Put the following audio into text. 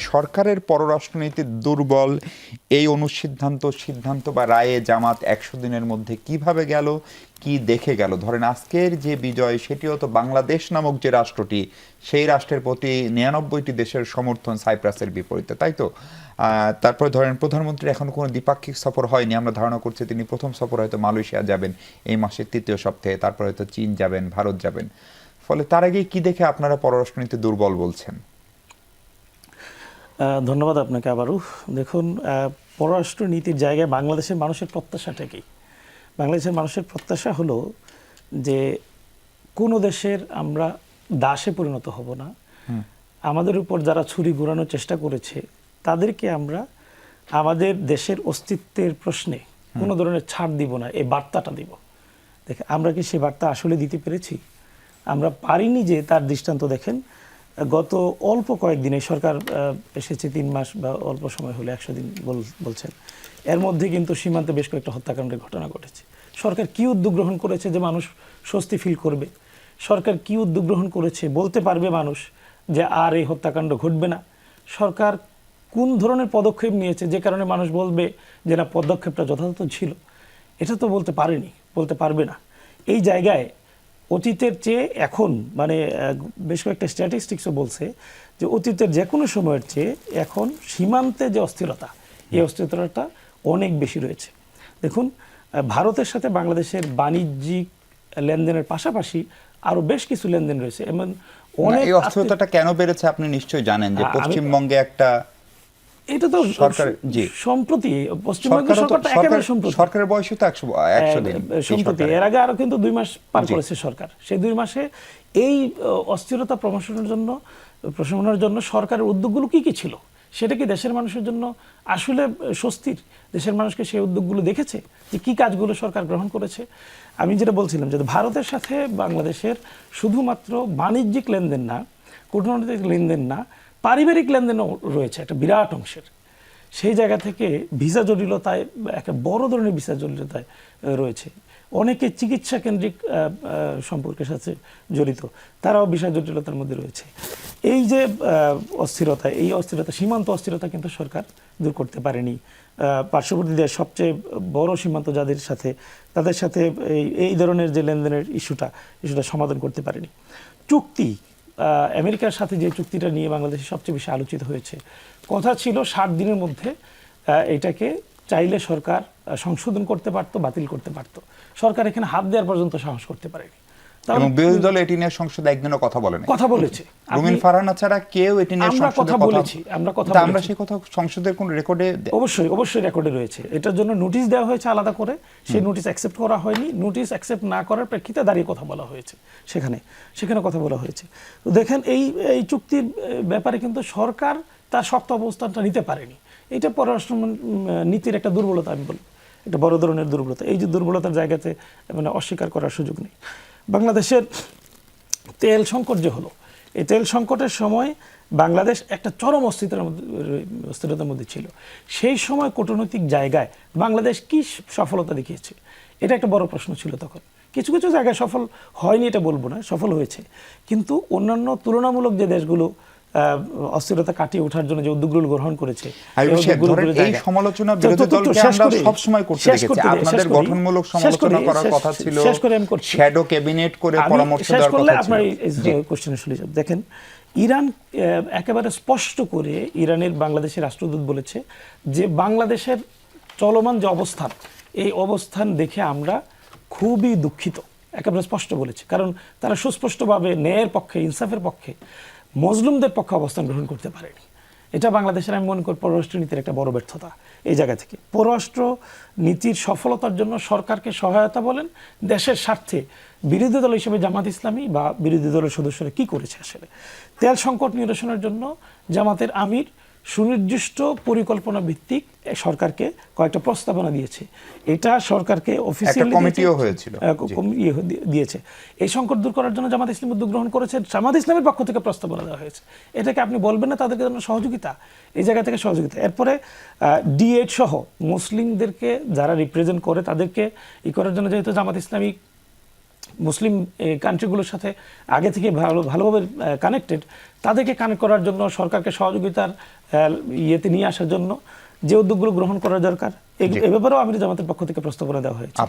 সরকারের পররাষ্ট্রনীতি দুর্বল, এই সিদ্ধান্ত বা রায়ে জামাত ১০০ দিনের মধ্যে কিভাবে গেল, কি দেখে গেল? ধরেন আজকের যে বিজয়, সেটিও তো বাংলাদেশ নামক যে রাষ্ট্রটি, সেই রাষ্ট্রের প্রতি ৯৯টি দেশের সমর্থন সাইপ্রাসের বিপরীতে, তাই তো? তারপরে ধরেন প্রধানমন্ত্রী এখন কোনো দ্বিপাক্ষিক সফর হয়নি, আমরা ধারণা করছি তিনি প্রথম সফর হয়তো মালয়েশিয়া যাবেন এই মাসের ৩য় সপ্তাহে, তারপরে হয়তো চীন যাবেন, ভারত যাবেন। ফলে তার আগে কি দেখে আপনারা পররাষ্ট্রনীতি দুর্বল বলছেন? ধন্যবাদ আপনাকে আবারও। দেখুন, পররাষ্ট্র নীতির জায়গায় বাংলাদেশের মানুষের প্রত্যাশাটা কি? বাংলাদেশের মানুষের প্রত্যাশা হলো যে কোনো দেশের আমরা দাসে পরিণত হব না, আমাদের উপর যারা ছুরি ঘোরানোর চেষ্টা করেছে তাদেরকে আমরা আমাদের দেশের অস্তিত্বের প্রশ্নে কোনো ধরনের ছাড় দিব না, এই বার্তাটা দিব। দেখেন, আমরা কি সেই বার্তা আসলে দিতে পেরেছি? আমরা পারিনি। যে তার দৃষ্টান্ত দেখেন, গত অল্প কয়েকদিনে সরকার এসেছে ৩ মাস বা অল্প সময় হলে ১০০ দিন বলছেন, এর মধ্যে কিন্তু সীমান্তে বেশ কয়েকটা হত্যাকাণ্ডের ঘটনা ঘটেছে। সরকার কি উদ্যোগ গ্রহণ করেছে যে মানুষ স্বস্তি ফিল করবে? সরকার কি উদ্যোগ গ্রহণ করেছে বলতে পারবে মানুষ যে আর এই হত্যাকাণ্ড ঘটবে না? সরকার কোন ধরনের পদক্ষেপ নিয়েছে যে কারণে মানুষ বলবে যে না, পদক্ষেপটা যথাযথ ছিল? এটা তো বলতে পারেনি, বলতে পারবে না। এই জায়গায় অতীতের চেয়ে এখন মানে বেশ কয়েকটা স্ট্যাটিস্টিক্সও বলছে যে অতীতের যে কোনো সময়ের চেয়ে এখন সীমান্তে যে অস্থিরতা, এই অস্থিরতাটা অনেক বেশি রয়েছে। দেখুন, ভারতের সাথে বাংলাদেশের বাণিজ্যিক লেনদেনের পাশাপাশি আরও বেশ কিছু লেনদেন রয়েছে। এমন অনেক। এই অস্থিরতাটা কেন বেড়েছে আপনি নিশ্চয়ই জানেন যে পশ্চিমবঙ্গে একটা এটা তো সরকার সম্প্রতি পশ্চিমবঙ্গ সরকারটা একেবারে সম্প্রতি, সরকারের বয়স তো ১০০ দিন সম্প্রতি, এর আগে আরো কিন্তু ২ মাস পার করেছে সরকার। সেই ২ মাসে এই অস্থিরতা প্রশমনের জন্য সরকারের উদ্যোগগুলো কি কি ছিল, সেটা কি দেশের মানুষের জন্য আসলে স্বস্তির? দেশের মানুষকে সেই উদ্যোগগুলো দেখেছে যে কি কাজগুলো সরকার গ্রহণ করেছে? আমি যেটা বলছিলাম যে ভারতের সাথে বাংলাদেশের শুধুমাত্র বাণিজ্যিক লেনদেন না, কূটনৈতিক লেনদেন না, পারিবারিক লেনদেনও রয়েছে একটা বিরাট অংশের। সেই জায়গা থেকে ভিসা জটিলতায়, একটা বড় ধরনের ভিসা জটিলতায় রয়েছে। অনেকে চিকিৎসা কেন্দ্রিক সম্পর্কের সাথে জড়িত, তারাও ভিসা জটিলতার মধ্যে রয়েছে। এই যে অস্থিরতা, এই অস্থিরতা, সীমান্ত অস্থিরতা কিন্তু সরকার দূর করতে পারেনি। পার্শ্ববর্তী দেশ সবচেয়ে বড় সীমান্ত যাদের সাথে, তাদের সাথে এই ধরনের যে লেনদেনের ইস্যুটা সমাধান করতে পারেনি। চুক্তি, আমেরিকার সাথে যে চুক্তিটা নিয়ে বাংলাদেশে সবচেয়ে বেশি আলোচিত হয়েছে, কথা ছিল ৬০ দিনের মধ্যে এটাকে চাইলে সরকার সংশোধন করতে পারত, বাতিল করতে পারত। সরকার এখানে হাত দেওয়ার পর্যন্ত সাহস করতে পারেনি। এবং বিরোধী দল এটি নিয়ে সংসদে একদিনও কথা বলেনি। কথা বলেছে রুমিন ফারহানা ছাড়া কেউ এটি নিয়ে সংসদে কথা বলেছি। আমরা সেই কথা সংসদের কোন রেকর্ডে অবশ্যই রেকর্ডে রয়েছে। এটার জন্য নোটিশ দেওয়া হয়েছে আলাদা করে, সেই নোটিশ অ্যাকসেপ্ট করা হয়নি। নোটিশ অ্যাকসেপ্ট না করার প্রেক্ষিতে দাঁড়িয়ে কথা বলা হয়েছে, সেখানে কথা বলা হয়েছে। তো দেখেন, এই চুক্তির ব্যাপারে কিন্তু সরকার তার শক্ত অবস্থানটা নিতে পারেনি। এটা পররাষ্ট্র নীতির একটা দুর্বলতা, আমি বলব একটা বড় ধরনের দুর্বলতা। এই যে দুর্বলতার জায়গাতে মানে অস্বীকার করার সুযোগ নেই। বাংলাদেশের তেল সংকট যে হলো, এই তেল সংকটের সময় বাংলাদেশ একটা চরম অস্থিরতার মধ্যে ছিল। সেই সময় কূটনৈতিক জায়গায় বাংলাদেশ কি সফলতা দেখিয়েছে, এটা একটা বড় প্রশ্ন ছিল তখন। কিছু কিছু জায়গায় সফল হয়নি এটা বলবো না, সফল হয়েছে। কিন্তু অন্যান্য তুলনামূলক যে দেশগুলো অস্থিরতা কাটিয়ে ওঠার জন্য যে উদ্যোগগুলো গ্রহণ করেছে, এই সমালোচনা বিরোধী দলকে আমরা সব সময় করতে দেখেছি। আপনাদের গঠনমূলক সমালোচনা করার কথা ছিল, শ্যাডো ক্যাবিনেট করে পরামর্শ দেওয়ার কথা ছিল। আপনার এই কোশ্চেনে শুনে যাব। দেখেন, ইরান একেবারে স্পষ্ট করে ইরানের বাংলাদেশের রাষ্ট্রদূত বলেছে যে বাংলাদেশের চলমান যে অবস্থান, এই অবস্থান দেখে আমরা খুবই দুঃখিত, একেবারে স্পষ্ট বলেছে। কারণ তারা সুস্পষ্টভাবে ন্যায়ের পক্ষে, ইনসাফের পক্ষে, মজলুমদের পক্ষে অবস্থান গ্রহণ করতে পারেনি। এটা বাংলাদেশের, আমি মনে করি, পররাষ্ট্র নীতির একটা বড় ব্যর্থতা। এই জায়গা থেকে পররাষ্ট্র নীতির সফলতার জন্য সরকারকে সহায়তা বলেন, দেশের স্বার্থে বিরোধী দল হিসেবে জামাত ইসলামী বা বিরোধী দলের সদস্যরা কি করেছে আসলে? তেল সংকট নিরসনের জন্য জামাতের আমির সুনির্দিষ্ট পরিকল্পনা ভিত্তিক সরকারকে কয়েকটা প্রস্তাবনা দিয়েছে। এটা সরকারকে অফিসিয়ালি কমিটিও হয়েছিল, দিয়েছে। এই সংকট দূর করার জন্য জামাত ইসলাম উদ্যোগ গ্রহণ করেছে, জামাত ইসলামের পক্ষ থেকে প্রস্তাবনা দেওয়া হয়েছে। এটাকে আপনি বলবেন না তাদেরকে জন্য সহযোগিতা? এই জায়গা থেকে সহযোগিতা। এরপরে D8 সহ মুসলিমদেরকে যারা রিপ্রেজেন্ট করে তাদেরকে করার জন্য, যেহেতু জামাত ইসলামী মুসলিম কান্ট্রিগুলোর সাথে আগে থেকে ভালোভাবে কানেক্টেড, তাদেরকে কানেক্ট করার জন্য সরকারকে সহযোগিতার ইয়েতে নিয়ে আসার জন্য যে উদ্যোগগুলো গ্রহণ করা দরকার, এ ব্যাপারেও আমির জামাতের পক্ষ থেকে প্রস্তাবনা দেওয়া হয়েছে।